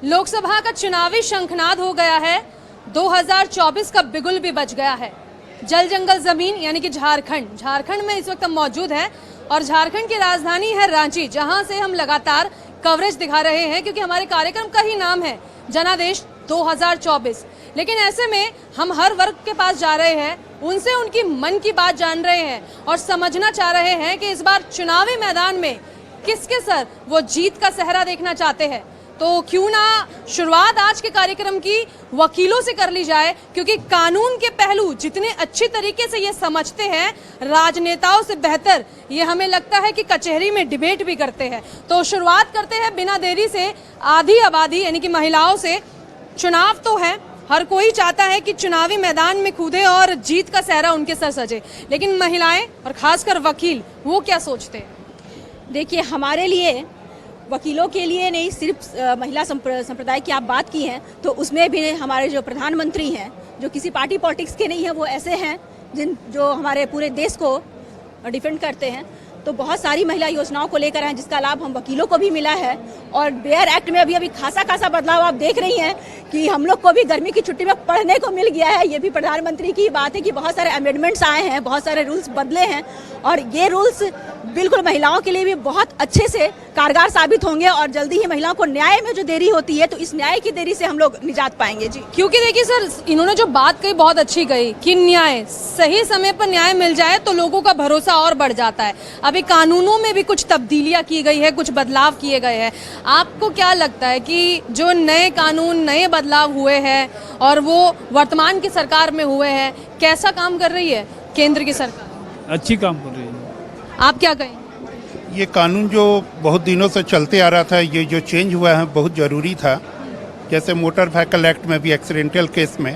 लोकसभा का चुनावी शंखनाद हो गया है। 2024 का बिगुल भी बज गया है। जल जंगल जमीन यानी कि झारखंड में इस वक्त हम मौजूद हैं और झारखंड की राजधानी है रांची, जहां से हम लगातार कवरेज दिखा रहे हैं क्योंकि हमारे कार्यक्रम का ही नाम है जनादेश 2024। लेकिन ऐसे में हम हर वर्ग के पास जा रहे हैं, उनसे उनकी मन की बात जान रहे हैं और समझना चाह रहे हैं कि इस बार चुनावी मैदान में किसके सर वो जीत का सेहरा देखना चाहते हैं। तो क्यों ना शुरुआत आज के कार्यक्रम की वकीलों से कर ली जाए, क्योंकि कानून के पहलू जितने अच्छी तरीके से ये समझते हैं राजनेताओं से बेहतर ये हमें लगता है कि कचहरी में डिबेट भी करते हैं। तो शुरुआत करते हैं बिना देरी से आधी आबादी यानी कि महिलाओं से। चुनाव तो है, हर कोई चाहता है कि चुनावी मैदान में कूदे और जीत का सेहरा उनके सर सजे, लेकिन महिलाएं और खासकर वकील वो क्या सोचते हैं? देखिए, हमारे लिए वकीलों के लिए नहीं, सिर्फ महिला संप्रदाय की आप बात की हैं तो उसमें भी हमारे जो प्रधानमंत्री हैं जो किसी पार्टी पॉलिटिक्स के नहीं हैं, वो ऐसे हैं जो हमारे पूरे देश को डिफेंड करते हैं। तो बहुत सारी महिला योजनाओं को लेकर हैं जिसका लाभ हम वकीलों को भी मिला है। और बेयर एक्ट में अभी खासा बदलाव आप देख रही हैं कि हम लोग को भी गर्मी की छुट्टी में पढ़ने को मिल गया है। ये भी प्रधानमंत्री की बात है कि बहुत सारे अमेंडमेंट्स आए हैं, बहुत सारे रूल्स बदले हैं और ये रूल्स बिल्कुल महिलाओं के लिए भी बहुत अच्छे से कारगर साबित होंगे और जल्दी ही महिलाओं को न्याय में जो देरी होती है तो इस न्याय की देरी से हम लोग निजात पाएंगे जी। क्योंकि देखिए सर, इन्होंने जो बात कही बहुत अच्छी कही कि न्याय सही समय पर न्याय मिल जाए तो लोगों का भरोसा और बढ़ जाता है। अभी कानूनों में भी कुछ तब्दीलियां की गई है, कुछ बदलाव किए गए हैं। आपको क्या लगता है कि जो नए कानून नए बदलाव हुए हैं और वो वर्तमान की सरकार में हुए हैं, कैसा काम कर रही है केंद्र की सरकार? अच्छी काम कर रही है। आप क्या कहें? ये कानून जो बहुत दिनों से चलते आ रहा था, ये जो चेंज हुआ है बहुत ज़रूरी था। जैसे मोटर व्हीकल एक्ट में भी एक्सीडेंटल केस में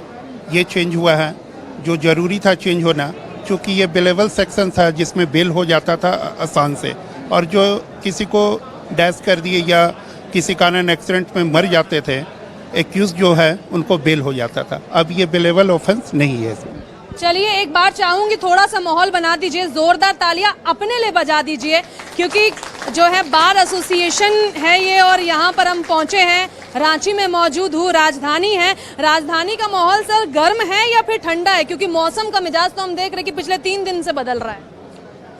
ये चेंज हुआ है जो ज़रूरी था चेंज होना, क्योंकि ये बेलेबल सेक्शन था जिसमें बेल हो जाता था आसान से, और जो किसी को डैश कर दिए या किसी कारण एक्सीडेंट में मर जाते थे एक्यूज जो है उनको बेल हो जाता था। अब ये बेलेबल ऑफेंस नहीं है इसमें। चलिए, एक बार चाहूंगी थोड़ा सा माहौल बना दीजिए, जोरदार तालियां अपने लिए बजा दीजिए, क्योंकि जो है बार एसोसिएशन है ये और यहाँ पर हम पहुँचे हैं। रांची में मौजूद हूँ, राजधानी है। राजधानी का माहौल सर गर्म है या फिर ठंडा है? क्योंकि मौसम का मिजाज तो हम देख रहे हैं कि पिछले 3 दिन से बदल रहा है।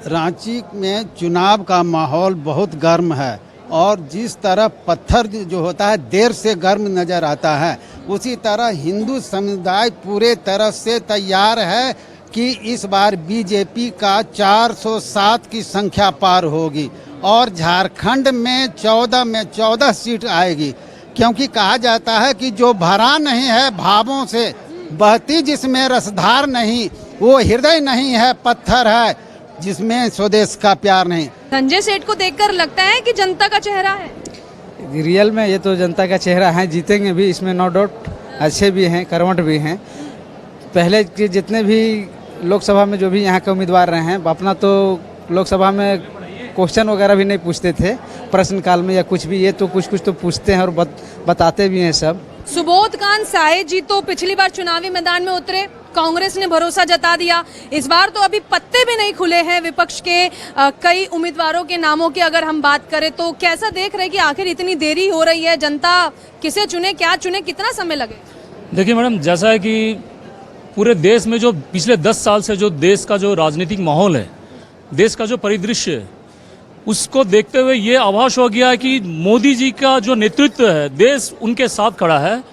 रांची में चुनाव का माहौल बहुत गर्म है और जिस तरह पत्थर जो होता है देर से गर्म नजर आता है, उसी तरह हिंदू समुदाय पूरे तरह से तैयार है कि इस बार बीजेपी का 407 की संख्या पार होगी और झारखंड में 14 सीट आएगी। क्योंकि कहा जाता है कि जो भरा नहीं है भावों से, बहती जिसमें रसधार नहीं, वो हृदय नहीं है पत्थर है जिसमें स्वदेश का प्यार नहीं। संजय सेठ को देखकर लगता है कि जनता का चेहरा है। रियल में ये तो जनता का चेहरा है, जीतेंगे भी इसमें नो डाउट। अच्छे भी हैं, कर्मठ भी हैं। पहले के जितने भी लोकसभा में जो भी यहाँ के उम्मीदवार रहे हैं, अपना तो लोकसभा में क्वेश्चन वगैरह भी नहीं पूछते थे प्रश्नकाल में या कुछ भी, ये तो कुछ तो पूछते हैं और बताते भी हैं सब। सुबोध कांत साहे जी तो पिछली बार चुनावी मैदान में उतरे, कांग्रेस ने भरोसा जता दिया। इस बार तो अभी पत्ते भी नहीं खुले हैं विपक्ष के कई उम्मीदवारों के नामों की अगर हम बात करें तो कैसा देख रहे हैं कि आखिर इतनी देरी हो रही है, जनता किसे चुने, क्या चुने, कितना समय लगे? देखिए मैडम, जैसा है कि पूरे देश में जो पिछले 10 साल से जो देश का जो राजनीतिक माहौल है, देश का जो परिदृश्य है, उसको देखते हुए ये आभास हो गया कि मोदी जी का जो नेतृत्व है, देश उनके साथ खड़ा है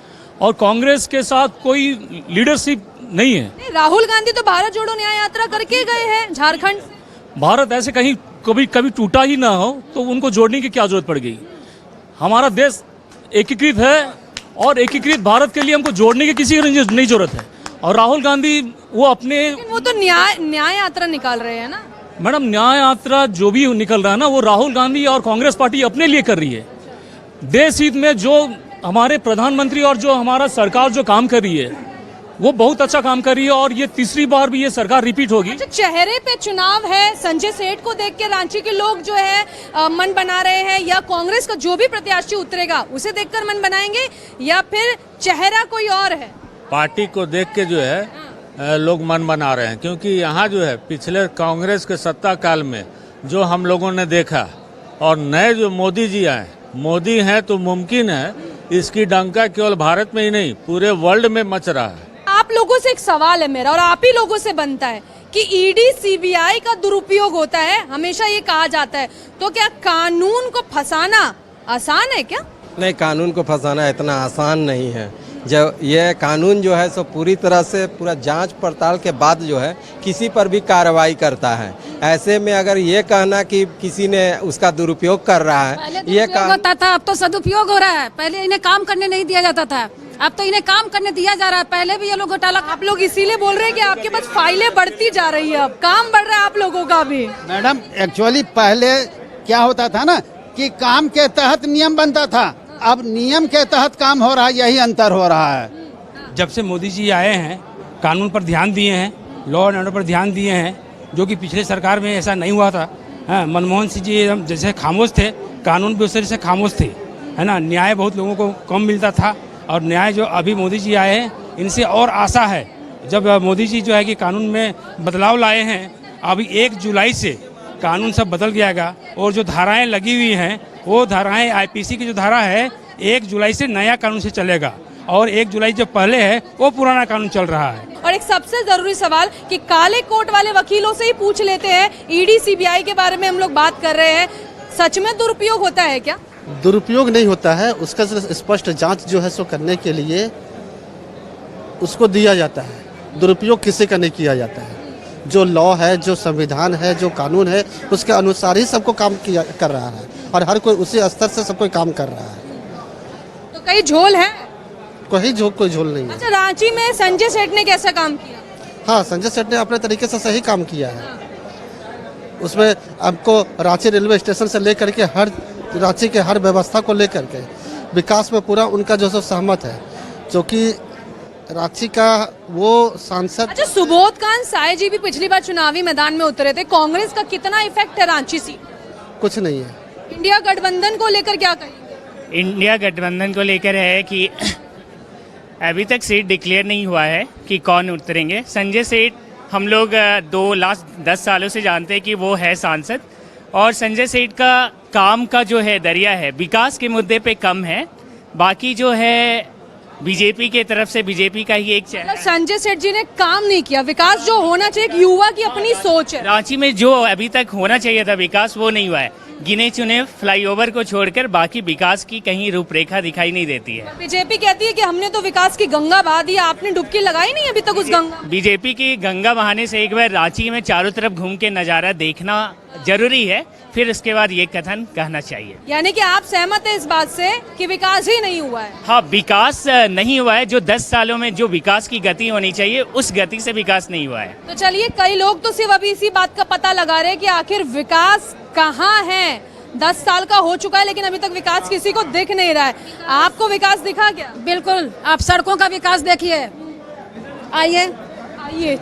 और कांग्रेस के साथ कोई लीडरशिप नहीं है। राहुल गांधी तो भारत जोड़ो न्याय यात्रा करके गए हैं झारखंड। भारत ऐसे कहीं कभी टूटा ही ना हो तो उनको जोड़ने की क्या जरूरत पड़ गई? हमारा देश एकीकृत है और एकीकृत भारत के लिए हमको जोड़ने की किसी की नहीं जरूरत है। और राहुल गांधी वो अपने वो तो न्याय यात्रा निकाल रहे हैं ना मैडम। न्याय यात्रा जो भी निकल रहा है ना, वो राहुल गांधी और कांग्रेस पार्टी अपने लिए कर रही है। देश हित में जो हमारे प्रधानमंत्री और जो हमारा सरकार जो काम कर रही है वो बहुत अच्छा काम कर रही है और ये तीसरी बार भी ये सरकार रिपीट होगी। अच्छा, चेहरे पे चुनाव है, संजय सेठ को देख के रांची के लोग जो है मन बना रहे हैं, या कांग्रेस का जो भी प्रत्याशी उतरेगा उसे देखकर मन बनाएंगे, या फिर चेहरा कोई और है? पार्टी को देख के जो है लोग मन बना रहे हैं, क्योंकि यहाँ जो है पिछले कांग्रेस के सत्ता काल में जो हम लोगों ने देखा और नए जो मोदी जी आए, मोदी हैं तो मुमकिन है इसकी डंका केवल भारत में ही नहीं पूरे वर्ल्ड में मच रहा है। आप लोगों से एक सवाल है मेरा और आप ही लोगों से बनता है कि ईडी सीबीआई का दुरुपयोग होता है, हमेशा ये कहा जाता है, तो क्या कानून को फंसाना आसान है क्या? नहीं, कानून को फंसाना इतना आसान नहीं है। जब यह कानून जो है सो पूरी तरह से पूरा जांच पड़ताल के बाद जो है किसी पर भी कार्रवाई करता है। ऐसे में अगर ये कहना कि किसी ने उसका दुरुपयोग कर रहा है, ये होता था, अब तो सदुपयोग हो रहा है। पहले इन्हें काम करने नहीं दिया जाता था, अब तो इन्हें काम करने दिया जा रहा है। पहले भी ये लोग घोटाला। आप लोग इसीलिए बोल रहे हैं कि आपके पास फाइलें बढ़ती जा रही है, अब काम बढ़ रहा है आप लोगों का भी। मैडम एक्चुअली पहले क्या होता था ना कि काम के तहत नियम बनता था, अब नियम के तहत काम हो रहा है, यही अंतर हो रहा है। जब से मोदी जी आए हैं कानून पर ध्यान दिए हैं, लॉ एंड ऑर्डर पर ध्यान दिए हैं, जो कि पिछले सरकार में ऐसा नहीं हुआ था। मनमोहन सिंह जी जैसे खामोश थे, कानून भी उस तरह से खामोश थे, है ना। न्याय बहुत लोगों को कम मिलता था और न्याय जो अभी मोदी जी आए हैं इनसे और आशा है। जब मोदी जी जो है कि कानून में बदलाव लाए हैं, अभी 1 जुलाई से कानून सब बदल जाएगा और जो धाराएं लगी हुई हैं वो धाराएं आईपीसी की जो धारा है 1 जुलाई से नया कानून से चलेगा और 1 जुलाई जो पहले है वो पुराना कानून चल रहा है। और एक सबसे जरूरी सवाल कि काले कोट वाले वकीलों से ही पूछ लेते हैं, ईडी सीबीआई के बारे में हम लोग बात कर रहे हैं, सच में दुरुपयोग होता है क्या? दुरुपयोग नहीं होता है, उसका स्पष्ट जांच जो है सो करने के लिए उसको दिया जाता है। दुरुपयोग किसी का नहीं किया जाता है। जो लॉ है, जो संविधान है, जो कानून है, उसके अनुसार ही सबको काम किया कर रहा है और हर कोई उसी स्तर से सब कोई काम कर रहा है। तो कई झोल है? कोई झोल नहीं है। अच्छा, रांची में संजय सेठ ने कैसा काम किया? हाँ, संजय सेठ ने अपने तरीके से सही काम किया है। उसमें आपको रांची रेलवे स्टेशन से लेकर के हर रांची के हर व्यवस्था को लेकर के विकास में पूरा उनका जो सहमत है, जो कि रांची का वो सांसद। अच्छा, सुबोध कांत साय जी भी पिछली बार चुनावी मैदान में उतरे थे, कांग्रेस का कितना इफेक्ट है रांची सीट? कुछ नहीं है। इंडिया गठबंधन को लेकर क्या कहेंगे? इंडिया गठबंधन को लेकर है कि अभी तक सीट डिक्लेयर नहीं हुआ है कि कौन उतरेंगे। संजय सेठ हम लोग लास्ट 10 सालों से जानते हैं कि वो है सांसद, और संजय सेठ का काम का जो है दरिया है विकास के मुद्दे पे कम है, बाकी जो है बीजेपी के तरफ से बीजेपी का ही एक चेहरा। संजय सेठ जी ने काम नहीं किया, विकास जो होना चाहिए, एक युवा की अपनी सोच है। रांची में जो अभी तक होना चाहिए था विकास वो नहीं हुआ है। गिने चुने फ्लाईओवर को छोड़कर बाकी विकास की कहीं रूपरेखा दिखाई नहीं देती है। बीजेपी कहती है कि हमने तो विकास की गंगा बहा दी, आपने डुबकी लगाई नहीं अभी तक उस गंगा। बीजेपी की गंगा बहाने से एक बार रांची में चारों तरफ घूम के नजारा देखना जरूरी है, फिर उसके बाद ये कथन कहना चाहिए। यानी कि आप सहमत है इस बात से कि विकास ही नहीं हुआ है? हाँ, विकास नहीं हुआ है। जो 10 सालों में जो विकास की गति होनी चाहिए उस गति से विकास नहीं हुआ है। तो चलिए, कई लोग तो सिर्फ अभी इसी बात का पता लगा रहे हैं कि आखिर विकास कहाँ है। 10 साल का हो चुका है लेकिन अभी तक विकास किसी को दिख नहीं रहा है। आपको विकास दिखा क्या? बिल्कुल, आप सड़कों का विकास देखिए। आइए आइए,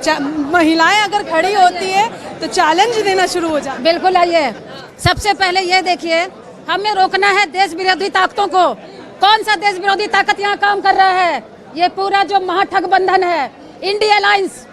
महिलाएं अगर खड़ी होती है तो चैलेंज देना शुरू हो जाए। बिल्कुल आइए। सबसे पहले ये देखिए, हमें रोकना है देश विरोधी ताकतों को। कौन सा देश विरोधी ताकत यहाँ काम कर रहा है? ये पूरा जो महाठगबंधन है, इंडिया अलायंस,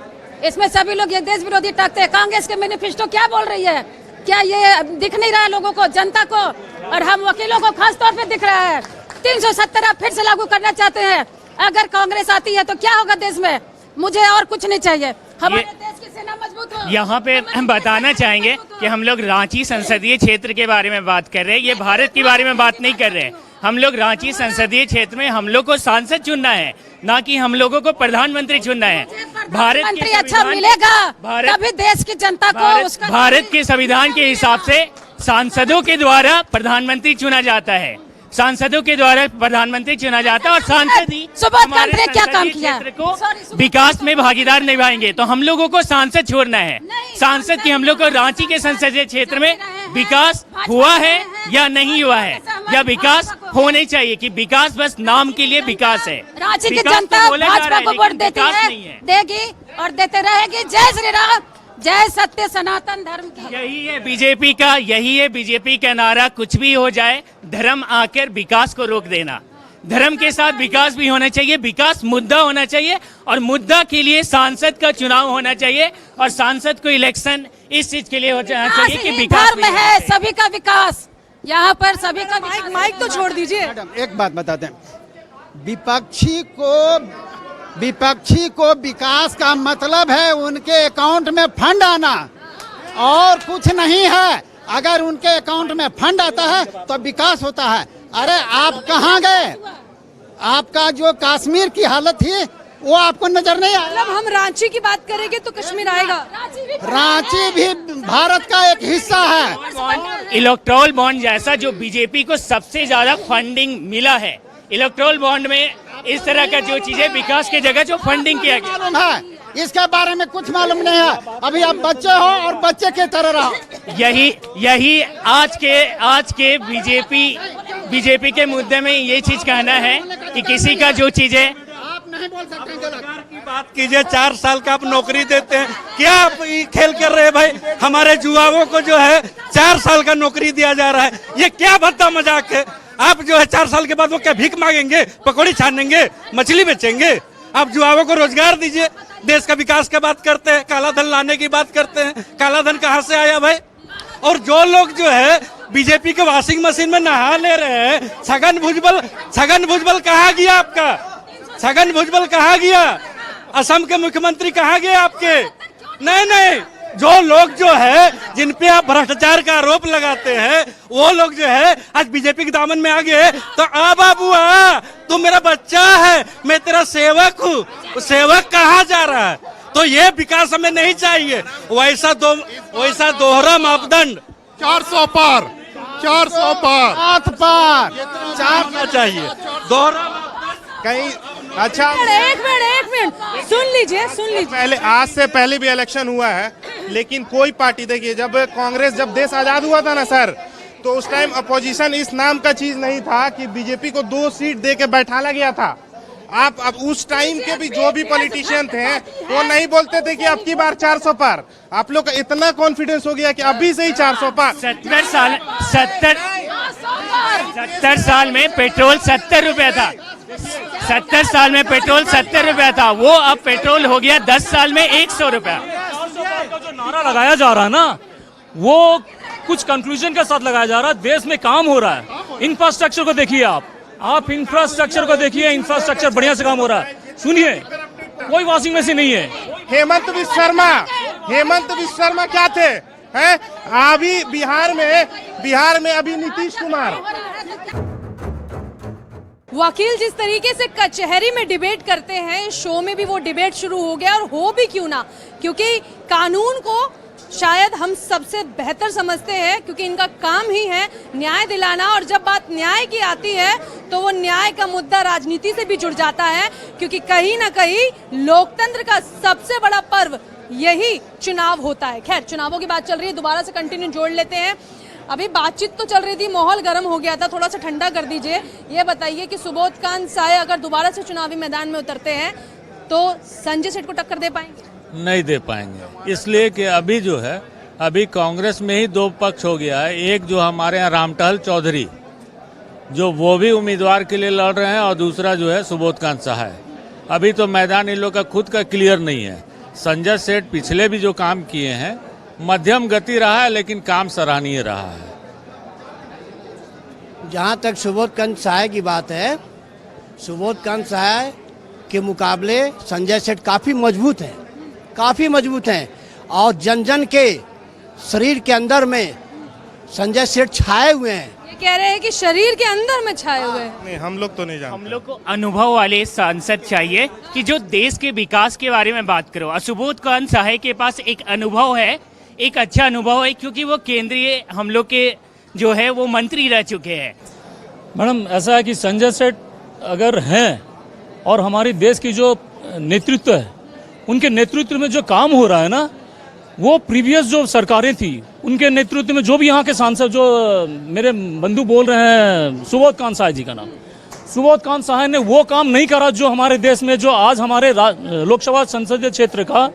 इसमें सभी लोग ये देश विरोधी ताकतें। कांग्रेस के मैनिफेस्टो क्या बोल रही है? क्या ये दिख नहीं रहा है लोगों को, जनता को? और हम वकीलों को खास तौर पे दिख रहा है। 370 आप फिर से लागू करना चाहते हैं। अगर कांग्रेस आती है तो क्या होगा देश में? मुझे और कुछ नहीं चाहिए, हमारे देश की सेना मजबूत हो। यहाँ पे हम बताना चाहेंगे कि हम लोग रांची संसदीय क्षेत्र के बारे में बात कर रहे हैं, ये भारत के बारे में बात नहीं कर रहे हैं। हम लोग रांची संसदीय क्षेत्र में हम लोग को सांसद चुनना है, ना कि हम लोगों को प्रधानमंत्री चुनना है। भारत के अच्छा मिलेगा तभी देश की जनता को। भारत के संविधान के हिसाब से सांसदों के द्वारा प्रधानमंत्री चुना जाता है, सांसदों के द्वारा प्रधानमंत्री चुना जाता है, और सांसद ही हमारे क्या काम किया क्षेत्र को विकास में भागीदार निभाएंगे। तो हम लोगों को सांसद छोड़ना है, सांसद की हम लोग को रांची के संसदीय क्षेत्र में विकास हुआ है या नहीं हुआ है, या विकास होने चाहिए कि विकास बस नाम के लिए विकास है। रांची की जनता भाजपा को वोट देती है, देगी और देते रहेगी। जय श्री राम, जय सत्य सनातन धर्म की। यही है बीजेपी का नारा। कुछ भी हो जाए, धर्म आकर विकास को रोक देना। धर्म के साथ विकास भी होना चाहिए, विकास मुद्दा होना चाहिए, और मुद्दा के लिए सांसद का चुनाव होना चाहिए, और सांसद को इलेक्शन इस चीज के लिए होना चाहिए कि विकास धर्म है, सभी का विकास। यहाँ पर सभी का माइक तो छोड़ दीजिए। मैडम एक बात बताते हैं, विपक्षी को विकास का मतलब है उनके अकाउंट में फंड आना और कुछ नहीं है। अगर उनके अकाउंट में फंड आता है तो विकास होता है। अरे आप कहाँ गए? आपका जो कश्मीर की हालत थी वो आपको नजर नहीं आया? मतलब हम रांची की बात करेंगे तो कश्मीर आएगा। रांची भी भारत का एक हिस्सा है। इलेक्टोरल बॉन्ड जैसा जो बीजेपी को सबसे ज्यादा फंडिंग मिला है, इलेक्टोरल बॉन्ड में इस तरह का जो चीजें विकास की जगह जो फंडिंग किया गया मालूम है, इसके बारे में कुछ मालूम नहीं है। अभी आप बच्चे हो और बच्चे की तरह रहो। यही आज के बीजेपी के मुद्दे में ये चीज कहना है कि किसी का जो चीजें आप नहीं बोल सकते गलत। की बात कीजिए, 4 साल का आप नौकरी देते हैं, क्या आप ये खेल कर रहे हैं भाई? हमारे युवाओं को जो है 4 साल का नौकरी दिया जा रहा है, ये क्या भद्दा मजाक है? आप जो है 4 साल के बाद वो क्या भीख मांगेंगे, पकौड़ी छानेंगे, मछली बेचेंगे? आप युवाओं को रोजगार दीजिए। देश का विकास की बात करते हैं, काला धन लाने की बात करते हैं, काला धन कहाँ से आया भाई? और जो लोग जो है बीजेपी के वॉशिंग मशीन में नहा ले रहे हैं, छगन भुजबल कहाँ गया आपका? छगन भुजबल कहाँ गया? असम के मुख्यमंत्री कहाँ गए आपके? नहीं, जो लोग जो है जिन पे आप भ्रष्टाचार का आरोप लगाते हैं वो लोग जो है आज बीजेपी के दामन में आ गए। तो आ बाबू आ, तू मेरा बच्चा है, मैं तेरा सेवक हूँ। सेवक कहाँ जा रहा है? तो ये विकास हमें नहीं चाहिए। वैसा दोहरा मापदंड 400 पार 7 पार 4 चाहिए दोहरा कहीं। अच्छा, एक मिनट सुन लीजिए। पहले आज से पहले भी इलेक्शन हुआ है, लेकिन कोई पार्टी, देखिए जब कांग्रेस जब देश आजाद हुआ था ना सर, तो उस टाइम अपोजिशन इस नाम का चीज नहीं था कि बीजेपी को 2 सीट दे के बैठाला गया था। आप अब उस टाइम के भी जो भी पॉलिटिशियन थे वो नहीं बोलते थे कि अब की बार 400 पार। आप लोग का इतना कॉन्फिडेंस हो गया कि अभी से ही 400 पार। 70 साल में पेट्रोल 70 रुपया था। 70 साल में पेट्रोल 70 रुपया था, वो अब पेट्रोल हो गया 10 साल में 100 रुपया। जो नारा लगाया जा रहा है ना, वो कुछ कंक्लूजन के साथ लगाया जा रहा है। देश में काम हो रहा है। इंफ्रास्ट्रक्चर को देखिए, आप इंफ्रास्ट्रक्चर को देखिए, इंफ्रास्ट्रक्चर बढ़िया से काम हो रहा है। सुनिए, कोई वॉशिंग मशीन नहीं है। हेमंत विश्व शर्मा क्या थे? हैं? अभी बिहार में अभी नीतीश कुमार। वकील जिस तरीके से कचहरी में डिबेट करते हैं, शो में भी वो डिबेट शुरू हो गया। और हो भी क्यों ना, क्योंकि कानून को शायद हम सबसे बेहतर समझते हैं, क्योंकि इनका काम ही है न्याय दिलाना। और जब बात न्याय की आती है तो वो न्याय का मुद्दा राजनीति से भी जुड़ जाता है, क्योंकि कहीं ना कहीं लोकतंत्र का सबसे बड़ा पर्व यही चुनाव होता है। खैर, चुनावों की बात चल रही है, दोबारा से कंटिन्यू जोड़ लेते हैं। अभी बातचीत तो चल रही थी, माहौल गर्म हो गया था, थोड़ा सा ठंडा कर दीजिए। ये बताइए कि सुबोधकांत साय अगर दोबारा से चुनावी मैदान में उतरते हैं तो संजय सेठ को टक्कर दे पाएंगे? नहीं दे पाएंगे, इसलिए कि अभी जो है अभी कांग्रेस में ही 2 पक्ष हो गया है। एक जो हमारे यहाँ रामटहल चौधरी, जो वो भी उम्मीदवार के लिए लड़ रहे हैं, और दूसरा जो है सुबोधकांत सहाय। अभी तो मैदान इन लोग का खुद का क्लियर नहीं है। संजय सेठ पिछले भी जो काम किए हैं मध्यम गति रहा है, लेकिन काम सराहनीय रहा है। जहाँ तक सुबोधकांत सहाय की बात है, सुबोधकांत सहाय के मुकाबले संजय सेठ काफ़ी मजबूत हैं और जन जन के शरीर के अंदर में संजय सेठ छाए हुए हैं। ये कह रहे हैं कि शरीर के अंदर में छाए हुए हैं। नहीं, हम लोग तो नहीं जानते। हम लोग को अनुभव वाले सांसद चाहिए कि जो देश के विकास के बारे में बात करो। और सुबोधकांत सहाय के पास एक अनुभव है, एक अच्छा अनुभव है, क्योंकि वो केंद्रीय हम लोग के जो है वो मंत्री रह चुके हैं। मैडम, ऐसा है कि संजय सेठ अगर हैं और हमारे देश की जो नेतृत्व है, उनके नेतृत्व में जो काम हो रहा है ना, वो प्रीवियस जो सरकारें थी उनके नेतृत्व में जो भी यहाँ के सांसद, जो मेरे बंधु बोल रहे हैं सुबोधकांत सहाय जी का नाम, सुबोधकांत सहाय ने वो काम नहीं करा जो हमारे देश में, जो आज हमारे लोकसभा संसदीय क्षेत्र का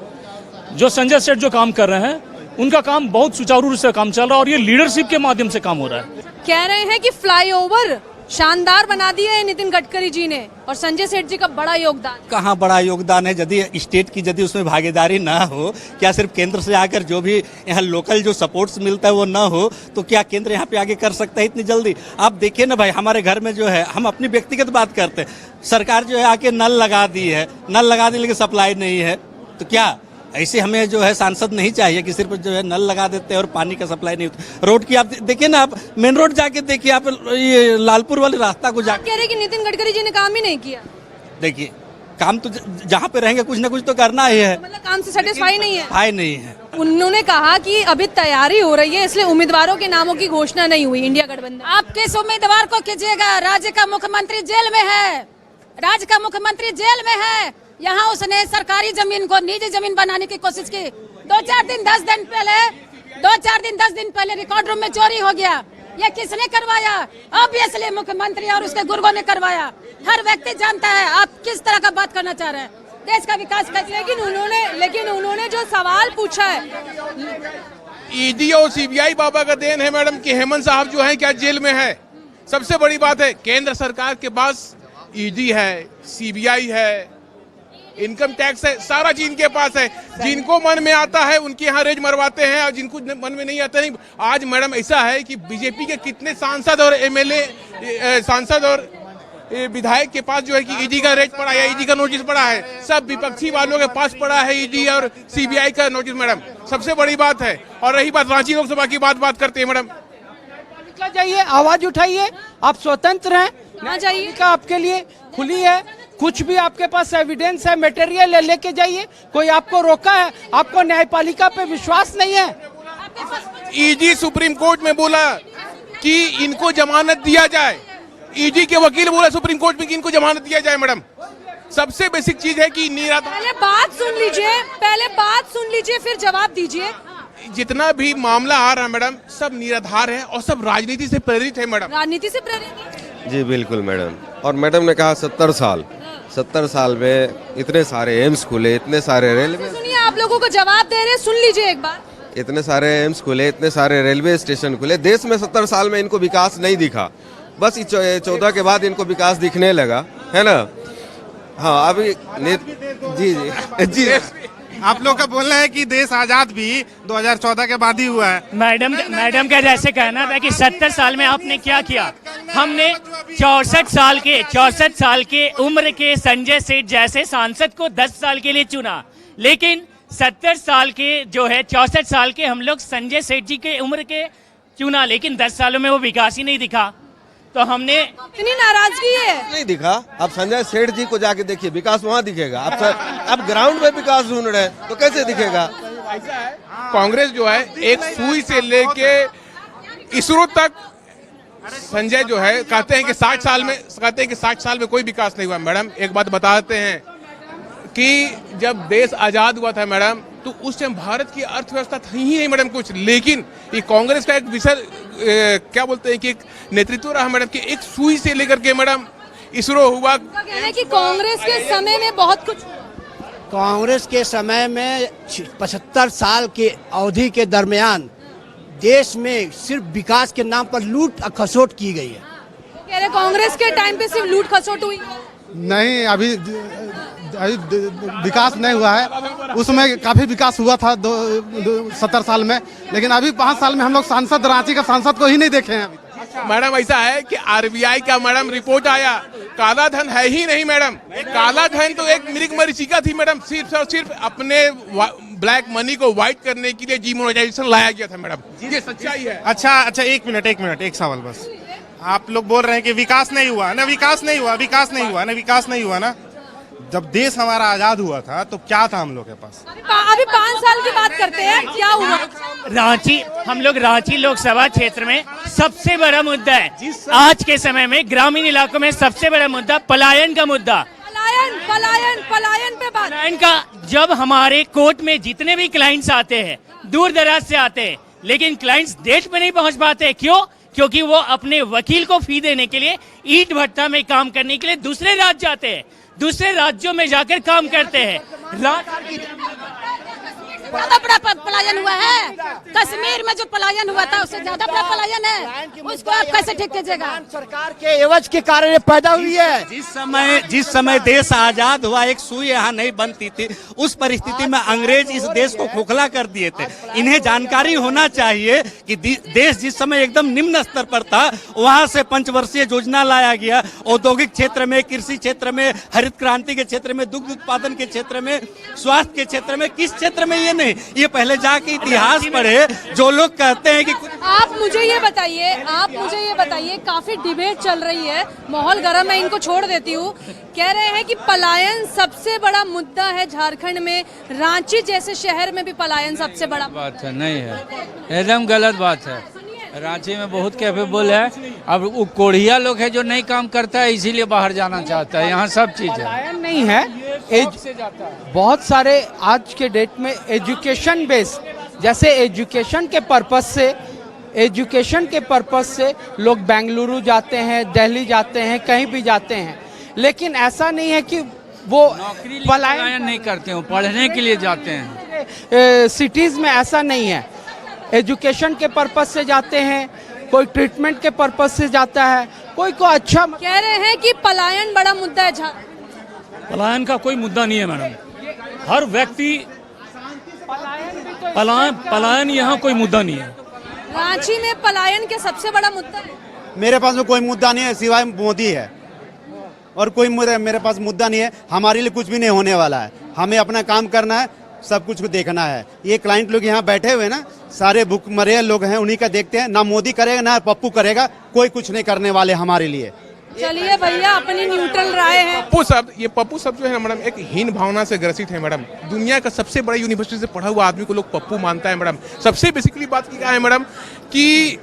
जो संजय सेठ जो काम कर रहे हैं, उनका काम बहुत सुचारू रूप से काम चल रहा है और ये लीडरशिप के माध्यम से काम हो रहा है। कह रहे हैं कि फ्लाईओवर शानदार बना दिया है नितिन गडकरी जी ने, और संजय सेठ जी का बड़ा योगदान। कहाँ बड़ा योगदान है? यदि स्टेट की यदि उसमें भागीदारी ना हो, क्या सिर्फ केंद्र से आकर जो भी यहाँ लोकल जो सपोर्ट्स मिलता है वो ना हो, तो क्या केंद्र यहाँ पे आगे कर सकता है इतनी जल्दी? आप देखिए ना भाई, हमारे घर में जो है, हम अपनी व्यक्तिगत बात करते हैं, सरकार जो है आके नल लगा दी है, नल लगा दी लेकिन सप्लाई नहीं है, तो क्या ऐसे हमें जो है सांसद नहीं चाहिए कि सिर्फ जो है नल लगा देते हैं और पानी का सप्लाई नहीं होता? रोड की आप देखिए ना, आप मेन रोड जाके देखिए, आप ये लालपुर वाले रास्ता को जाके कह रहे कि नितिन गडकरी जी ने काम ही नहीं किया। देखिए, काम तो जहाँ पे रहेंगे कुछ ना कुछ तो करना ही है। मतलब काम से सेटिस्फाई नहीं है? हाई नहीं है। उन्होंने कहा कि अभी तैयारी हो रही है, इसलिए उम्मीदवारों के नामों की घोषणा नहीं हुई इंडिया गठबंधन। आप किस उम्मीदवार को कीजिएगा? राज्य का मुख्यमंत्री जेल में है, राज्य का मुख्यमंत्री जेल में है। यहाँ उसने सरकारी जमीन को निजी जमीन बनाने की कोशिश की। 2-4 दिन 10 दिन पहले रिकॉर्ड रूम में चोरी हो गया। ये किसने करवाया? ऑब्वियसली मुख्यमंत्री और उसके गुर्गों ने करवाया। हर व्यक्ति जानता है आप किस तरह का बात करना चाह रहे हैं। देश का विकास कैसे? लेकिन उन्होंने जो सवाल पूछा है, ईडी और सीबीआई बाबा का देन है मैडम कि हेमंत साहब जो है क्या जेल में है। सबसे बड़ी बात है, केंद्र सरकार के पास ईडी है, सीबीआई है, इनकम टैक्स है, सारा चीज इनके पास है। जिनको मन में आता है उनके यहाँ रेज मरवाते हैं, और जिनको मन में नहीं आता नहीं। आज मैडम ऐसा है कि बीजेपी के कितने सांसद और एमएलए, सांसद और विधायक के पास जो है कि ईडी का रेज पड़ा है, ईडी का नोटिस पड़ा है। सब विपक्षी वालों के पास पड़ा है ईडी और सीबीआई का नोटिस मैडम, सबसे बड़ी बात है। और रही बात रांची लोकसभा की, बात करते हैं मैडम। निकल जाइए, आवाज उठाइए, आप स्वतंत्र हैं, ना जाइए का आपके लिए खुली है। कुछ भी आपके पास एविडेंस है, मटेरियल है, लेके जाइए, कोई आपको रोका है? आपको न्यायपालिका पे विश्वास नहीं है? ईडी सुप्रीम कोर्ट में बोला कि इनको जमानत दिया जाए, ईडी के वकील बोला सुप्रीम कोर्ट में कि इनको जमानत दिया जाए। मैडम, सबसे बेसिक चीज है कि पहले बात सुन लीजिए फिर जवाब दीजिए। जितना भी मामला आ रहा है मैडम, सब निराधार है और सब राजनीति से प्रेरित है मैडम। राजनीति से प्रेरित? जी बिल्कुल मैडम। और मैडम ने कहा 70 साल में इतने सारे एम्स खुले, इतने सारे रेलवे, सुनिए आप लोगों को जवाब दे रहे, सुन लीजिए एक बार। इतने सारे एम्स खुले, इतने सारे रेलवे स्टेशन खुले, देश में 70 साल में इनको विकास नहीं दिखा। बस 14 के बाद इनको विकास दिखने लगा, है ना? हाँ, अभी जी आप लोग का बोलना है कि देश आजाद भी 2014 के बाद ही हुआ है। मैडम का जैसे कहना था कि 70 साल में आपने क्या किया। हमने 64 साल के उम्र के संजय सेठ जैसे सांसद को 10 साल के लिए चुना, लेकिन 70 साल के जो है 64 साल के हम लोग संजय सेठ जी के उम्र के चुना, लेकिन 10 सालों में वो विकास ही नहीं दिखा। तो हमने इतनी नाराजगी है, नहीं दिखा। आप संजय सेठ जी को जाके देखिए, विकास वहाँ दिखेगा। आप ग्राउंड में विकास ढूंढ रहे हैं तो कैसे दिखेगा? कांग्रेस जो है एक सुई से लेके इसरो तक, संजय जो है कहते हैं कि 60 साल में कोई विकास नहीं हुआ। मैडम एक बात बताते हैं कि जब देश आजाद हुआ था मैडम, तो उस टाइम भारत की अर्थव्यवस्था थी ही नहीं मैडम कुछ, लेकिन ये कांग्रेस का एक विषय क्या बोलते हैं कि एक नेतृत्व रहा मैडम कि एक सुई से लेकर के मैडम इसरो हुआ। कहना है कि कांग्रेस के समय में बहुत कुछ, कांग्रेस के समय में 75 साल के अवधि के दरमियान देश में सिर्फ विकास के नाम पर लूट खसोट की गई है। कह रहे कांग्रेस के टाइम पे सिर्फ लूट खसोट हुई? नहीं, अभी विकास नहीं हुआ है। उसमें काफी विकास हुआ था 70 साल में, लेकिन अभी 5 साल में हम लोग सांसद, रांची का सांसद को ही नहीं देखे हैं अभी। मैडम ऐसा है कि आरबीआई का मैडम रिपोर्ट आया, काला धन है ही नहीं मैडम। काला धन तो एक मृग मरीचिका थी मैडम, सिर्फ और सिर्फ अपने ब्लैक मनी को व्हाइट करने के लिए डीमोनेटाइजेशन लाया गया था मैडम। ये सच्चाई है। अच्छा, एक मिनट, एक सवाल बस। आप लोग बोल रहे हैं कि विकास नहीं हुआ ना, विकास नहीं हुआ ना। जब देश हमारा आजाद हुआ था तो क्या था हम लोग के पास? अभी 5 साल की बात करते हैं, क्या हुआ? हम लोग रांची लोकसभा क्षेत्र में सबसे बड़ा मुद्दा है आज के समय में, ग्रामीण इलाकों में सबसे बड़ा मुद्दा पलायन का मुद्दा। पलायन पे बात। पलायन का, जब हमारे कोर्ट में जितने भी क्लाइंट्स आते हैं, दूर दराज से आते हैं, लेकिन क्लाइंट्स डेट पे नहीं पहुंच पाते। क्यों? क्योंकि वो अपने वकील को फी देने के लिए, ईंट भट्टा में काम करने के लिए दूसरे राज्य जाते हैं, दूसरे राज्यों में जाकर काम करते हैं। ज्यादा बड़ा पलायन हुआ है। कश्मीर में जो पलायन हुआ था उससे ज्यादा बड़ा पलायन है, उसको आप कैसे ठीक कीजिएगा? सरकार के एवज के कारण ये पैदा हुई है। जिस समय देश आजाद हुआ एक सुई यहाँ नहीं बनती थी, उस परिस्थिति में अंग्रेज इस देश को खोखला कर दिए थे। इन्हें जानकारी होना चाहिए कि देश जिस समय एकदम निम्न स्तर पर था, वहां से पंचवर्षीय योजना लाया गया। औद्योगिक क्षेत्र में, कृषि क्षेत्र में, हरित क्रांति के क्षेत्र में, दुग्ध उत्पादन के क्षेत्र में, स्वास्थ्य के क्षेत्र में, किस क्षेत्र में ये नहीं, ये पहले जाके इतिहास पढ़े। जो लोग कहते हैं कि आप मुझे ये बताइए, काफी डिबेट चल रही है, माहौल गर्म है, इनको छोड़ देती हूँ। कह रहे हैं कि पलायन सबसे बड़ा मुद्दा है झारखंड में, रांची जैसे शहर में भी पलायन सबसे बड़ा बात है, नहीं है, एकदम गलत बात है। रांची में बहुत कैपेबल है, अब वो कोढ़िया लोग है जो नहीं काम करता है, इसीलिए बाहर जाना चाहता है। यहाँ सब चीज है, पलायन नहीं है, बहुत सारे आज के डेट में एजुकेशन बेस्ड, जैसे एजुकेशन के पर्पस से लोग बेंगलुरु जाते हैं, दिल्ली जाते हैं, कहीं भी जाते हैं, लेकिन ऐसा नहीं है कि वो पलायन नहीं करते, वो पढ़ने के लिए जाते हैं। सिटीज में ऐसा नहीं है, एजुकेशन के पर्पस से जाते हैं, कोई ट्रीटमेंट के पर्पस से जाता है, कोई को अच्छा। कह रहे हैं कि पलायन बड़ा मुद्दा है। पलायन का कोई मुद्दा नहीं है मैडम, हर व्यक्ति पलायन यहाँ कोई मुद्दा नहीं है। रांची में पलायन के सबसे बड़ा मुद्दा है। मेरे पास में कोई मुद्दा नहीं है सिवाय मोदी है, और कोई मेरे पास मुद्दा नहीं है। हमारे लिए कुछ भी नहीं होने वाला है, हमें अपना काम करना है, सब कुछ को देखना है। ये क्लाइंट लोग यहाँ बैठे हुए ना, सारे भूखमरे लोग हैं, उन्हीं का देखते हैं। ना मोदी करेगा ना पप्पू करेगा, कोई कुछ नहीं करने वाले हमारे लिए। चलिए भैया, अपनी न्यूट्रल राय है। पप्पू शब्द जो है ना मैडम, एक हीन भावना से ग्रसित है मैडम। दुनिया का सबसे बड़ा यूनिवर्सिटी से पढ़ा हुआ आदमी को लोग पप्पू मानता है मैडम। सबसे बेसिकली बात क्या है मैडम कि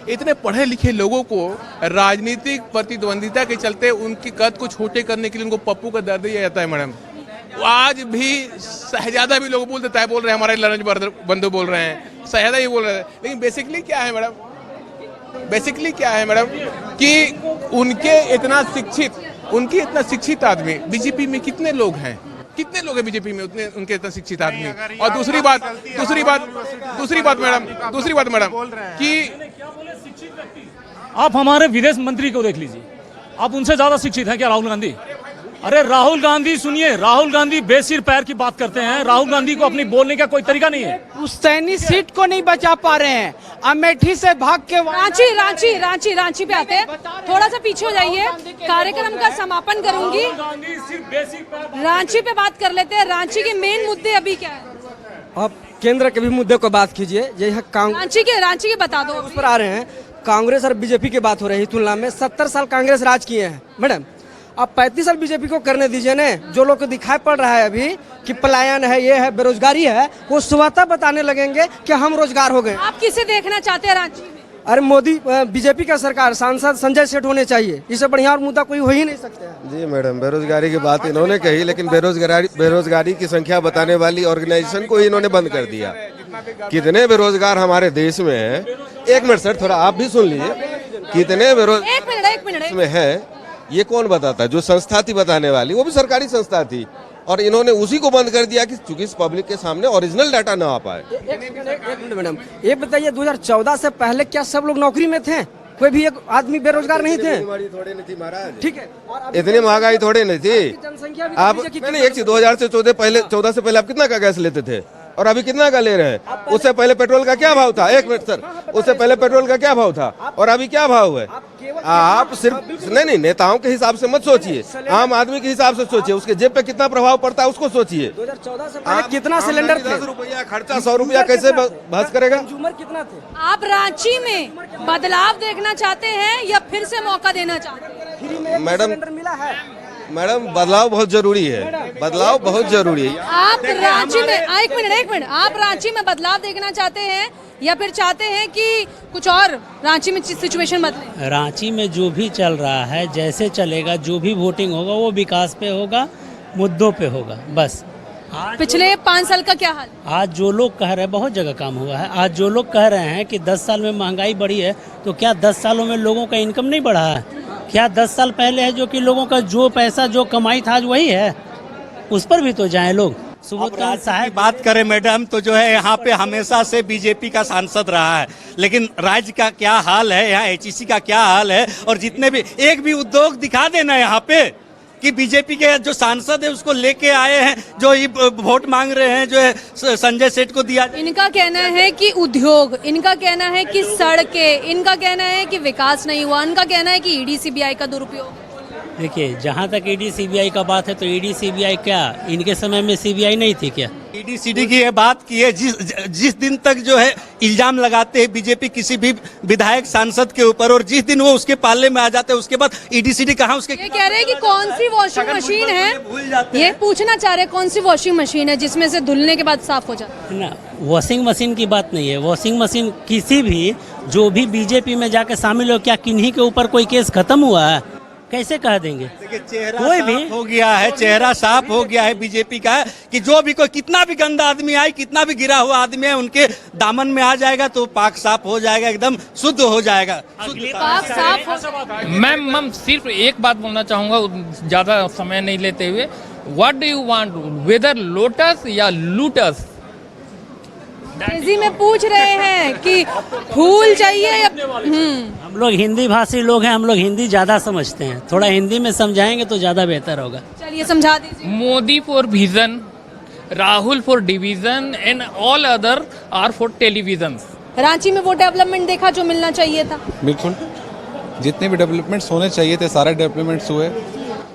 इतने पढ़े लिखे लोगों को राजनीतिक प्रतिद्वंदिता के चलते उनकी कद को छोटे करने के लिए उनको पप्पू का दर्द दिया जाता है मैडम। आज भी शहजादा भी लोग बोल रहे हैं, हमारे लड़न बंधु बोल रहे हैं, शहजादा ही बोल रहे हैं, लेकिन बेसिकली क्या है मैडम कि उनके इतना शिक्षित आदमी बीजेपी में कितने लोग हैं बीजेपी में, उतने उनके इतना शिक्षित आदमी। और दूसरी बात मैडम कि आप हमारे विदेश मंत्री को देख लीजिए, आप उनसे ज्यादा शिक्षित हैं क्या राहुल गांधी? अरे राहुल गांधी सुनिए, राहुल गांधी बेसिर पैर की बात करते हैं। राहुल गांधी को अपनी बोलने का कोई तरीका नहीं है। पुश्तैनी सीट को नहीं बचा पा रहे हैं, अमेठी से भाग के रांची पे आते हैं। थोड़ा सा पीछे हो जाइए, कार्यक्रम का समापन करूंगी। रांची पे बात कर लेते हैं। रांची के मेन मुद्दे अभी क्या है? आप केंद्र के भी मुद्दे को बात कीजिए। रांची के बता दो। उस पर आ रहे हैं, कांग्रेस और बीजेपी की बात हो रही तुलना में 70 साल कांग्रेस राज किए हैं मैडम, अब 35 साल बीजेपी को करने दीजिए ने। जो लोग को दिखाई पड़ रहा है अभी कि पलायन है, ये है, बेरोजगारी है, वो स्वतः बताने लगेंगे कि हम रोजगार हो गए। आप किसे देखना चाहते हैं रांची में? अरे मोदी, बीजेपी का सरकार, सांसद संजय सेठ होने चाहिए। इससे बढ़िया और मुद्दा कोई हो ही नहीं सकते हैं। जी मैडम, बेरोजगारी की बात इन्होंने कही, लेकिन बेरोजगारी की संख्या बताने वाली ऑर्गेनाइजेशन को इन्होंने बंद कर दिया। कितने बेरोजगार हमारे देश में है, एक मिनट सर, थोड़ा आप भी सुन लीजिए, कितने बेरोजगार एक मिनट में है, ये कौन बताता? जो संस्था थी बताने वाली, वो भी सरकारी संस्था थी, और इन्होंने उसी को बंद कर दिया कि चूंकि इस पब्लिक के सामने ओरिजिनल डाटा ना आ पाए। एक मिनट मैडम, ये बताइए 2014 से पहले क्या सब लोग नौकरी में थे? कोई भी एक आदमी बेरोजगार नहीं थे? थोड़े नहीं थी महाराज, ठीक है, इतनी महंगाई थोड़े नहीं थी। आप एक चीज 2000 से 14 से पहले आप कितना का गैस लेते थे और अभी कितना का ले रहे हैं? उससे पहले पेट्रोल का क्या भाव था? एक मिनट सर, उससे पहले पेट्रोल का क्या भाव था और अभी क्या भाव है? आप सिर्फ नहीं नेताओं के हिसाब से मत सोचिए, आम आदमी के हिसाब से सोचिए, उसके जेब पे कितना प्रभाव पड़ता है उसको सोचिए। 2014 से पहले कितना सिलेंडर थे? 10 रुपया खर्चा, 100 रुपया कैसे बहस करेगा? कंज्यूमर कितना थे? आप रांची में बदलाव देखना चाहते हैं या फिर से मौका देना चाहते हैं? मैडम बदलाव बहुत जरूरी है, बदलाव बहुत जरूरी है। आप रांची में एक मिनट, आप रांची में बदलाव देखना चाहते हैं या फिर चाहते हैं कि कुछ और रांची में सिचुएशन बदले? रांची में जो भी चल रहा है, जैसे चलेगा, जो भी वोटिंग होगा वो विकास पे होगा, मुद्दों पे होगा, बस। पिछले 5 साल का क्या हाल? आज जो लोग कह रहे हैं, बहुत जगह काम हुआ है, आज जो लोग कह रहे हैं कि 10 साल में महंगाई बढ़ी है, तो क्या 10 सालों में लोगों का इनकम नहीं बढ़ा है? क्या 10 साल पहले है जो कि लोगों का जो पैसा जो कमाई था आज वही है? उस पर भी तो जाएं लोग। सुबोधकांत साहब की बात करें मैडम तो जो है यहाँ पे हमेशा से बीजेपी का सांसद रहा है, लेकिन राज्य का क्या हाल है, यहाँ एचईसी का क्या हाल है, और जितने भी एक भी उद्योग दिखा देना यहाँ पे कि बीजेपी के जो सांसद है उसको लेके आए हैं, जो ये वोट मांग रहे हैं जो है संजय सेठ को दिया। इनका कहना है कि उद्योग, इनका कहना है कि सड़कें, इनका कहना है कि विकास नहीं हुआ, इनका कहना है कि ईडी सीबीआई का दुरुपयोग। देखिए, जहाँ तक ईडी सीबीआई का बात है तो ईडी सीबीआई क्या इनके समय में सीबीआई नहीं थी क्या? ईडी सीडी की ये बात की है, जिस दिन तक जो है इल्जाम लगाते हैं बीजेपी किसी भी विधायक सांसद के ऊपर, और जिस दिन वो उसके पाले में आ जाते हैं उसके बाद ईडी सीडी कहाँ उसके। ये कह रहे हैं कि कौन सी वॉशिंग मशीन है, ये पूछना चाह रहे हैं कौन सी वॉशिंग मशीन है जिसमें से धुलने के बाद साफ हो जाता है ना। वॉशिंग मशीन की बात नहीं है। वॉशिंग मशीन किसी भी जो भी बीजेपी में जाके शामिल हो, क्या किन्हीं के ऊपर कोई केस खत्म हुआ है? कैसे कह देंगे? चेहरा कोई भी हो गया है, चेहरा साफ हो गया है बीजेपी का, कि जो भी कोई कितना भी गंदा आदमी आए, कितना भी गिरा हुआ आदमी है, उनके दामन में आ जाएगा तो पाक साफ हो जाएगा, एकदम शुद्ध हो जाएगा। पाक साफ हो। मैं सिर्फ एक बात बोलना चाहूंगा, ज्यादा समय नहीं लेते हुए। What do you want, whether lotus या लूटस? तेजी में पूछ रहे हैं कि फूल चाहिए या हम लोग हिंदी भाषी लोग हैं, हम लोग हिंदी ज्यादा समझते हैं, थोड़ा हिंदी में समझाएंगे तो ज्यादा बेहतर होगा। चलिए समझा दीजिए। Modi for vision, Rahul for division and all other are for television. Ranchi में वो डेवलपमेंट देखा जो मिलना चाहिए था? बिल्कुल, जितने भी डेवलपमेंट्स होने चाहिए थे सारे डेवलपमेंट्स हुए,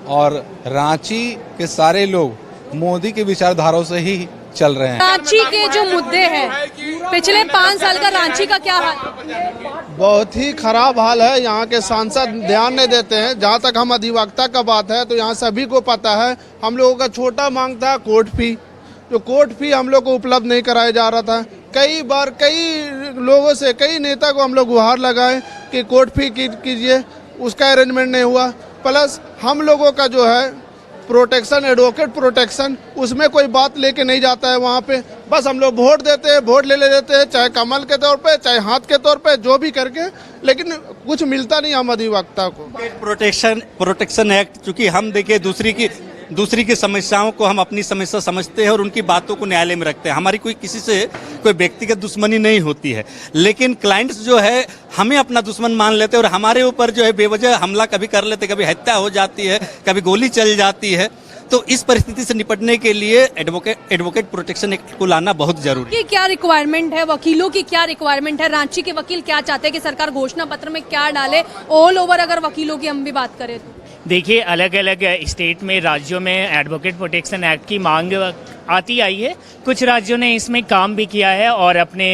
और रांची के सारे लोग मोदी की विचारधाराओं से ही चल रहे हैं। रांची के जो मुद्दे हैं, पिछले 5 साल का रांची का क्या हाल? बहुत ही खराब हाल है। यहाँ के सांसद ध्यान नहीं देते हैं। जहाँ तक हम अधिवक्ता का बात है तो यहाँ सभी को पता है, हम लोगों का छोटा मांग था कोर्ट फी, जो कोर्ट फी हम लोग को उपलब्ध नहीं कराया जा रहा था। कई बार कई लोगों से, कई नेता को हम लोग गुहार लगाए कि कोर्ट फी कीजिए, उसका अरेंजमेंट नहीं हुआ। प्लस हम लोगों का जो है प्रोटेक्शन, एडवोकेट प्रोटेक्शन, उसमें कोई बात लेके नहीं जाता है वहाँ पे। बस हम लोग वोट देते हैं, वोट ले लेते हैं, चाहे कमल के तौर पे, चाहे हाथ के तौर पे, जो भी करके, लेकिन कुछ मिलता नहीं हम अधिवक्ता को। प्रोटेक्शन एक्ट, चूंकि हम देखिए दूसरी की समस्याओं को हम अपनी समस्या समझते हैं और उनकी बातों को न्यायालय में रखते हैं। हमारी कोई किसी से कोई व्यक्तिगत दुश्मनी नहीं होती है, लेकिन क्लाइंट्स जो है हमें अपना दुश्मन मान लेते हैं और हमारे ऊपर जो है बेवजह हमला कभी कर लेते, कभी हत्या हो जाती है, कभी गोली चल जाती है। तो इस परिस्थिति से निपटने के लिए एडवोकेट प्रोटेक्शन एक्ट को लाना बहुत जरूरी है। क्या रिक्वायरमेंट है, वकीलों की क्या रिक्वायरमेंट है? रांची के वकील क्या चाहते हैं कि सरकार घोषणा पत्र में क्या डाले? ऑल ओवर अगर वकीलों की हम भी बात करें तो देखिए, अलग अलग स्टेट में, राज्यों में एडवोकेट प्रोटेक्शन एक्ट की मांग आती आई है। कुछ राज्यों ने इसमें काम भी किया है और अपने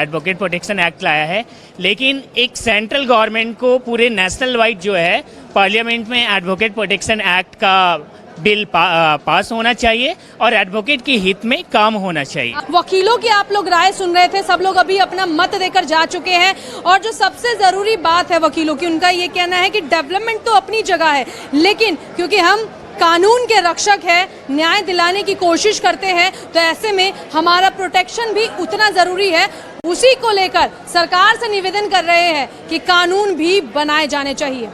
एडवोकेट प्रोटेक्शन एक्ट लाया है, लेकिन एक सेंट्रल गवर्नमेंट को पूरे नेशनल वाइड जो है पार्लियामेंट में एडवोकेट प्रोटेक्शन एक्ट का बिल पास होना चाहिए और एडवोकेट के हित में काम होना चाहिए। वकीलों की आप लोग राय सुन रहे थे, सब लोग अभी अपना मत देकर जा चुके हैं, और जो सबसे जरूरी बात है वकीलों की, उनका ये कहना है कि डेवलपमेंट तो अपनी जगह है, लेकिन क्योंकि हम कानून के रक्षक है, न्याय दिलाने की कोशिश करते हैं, तो ऐसे में हमारा प्रोटेक्शन भी उतना जरूरी है। उसी को लेकर सरकार से निवेदन कर रहे हैं कि कानून भी बनाए जाने चाहिए।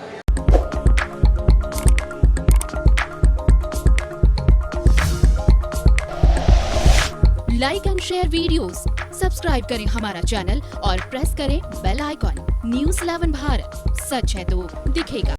Like and share videos, subscribe करें हमारा चैनल और प्रेस करें बेल आइकॉन। News 11 भारत, सच है तो दिखेगा।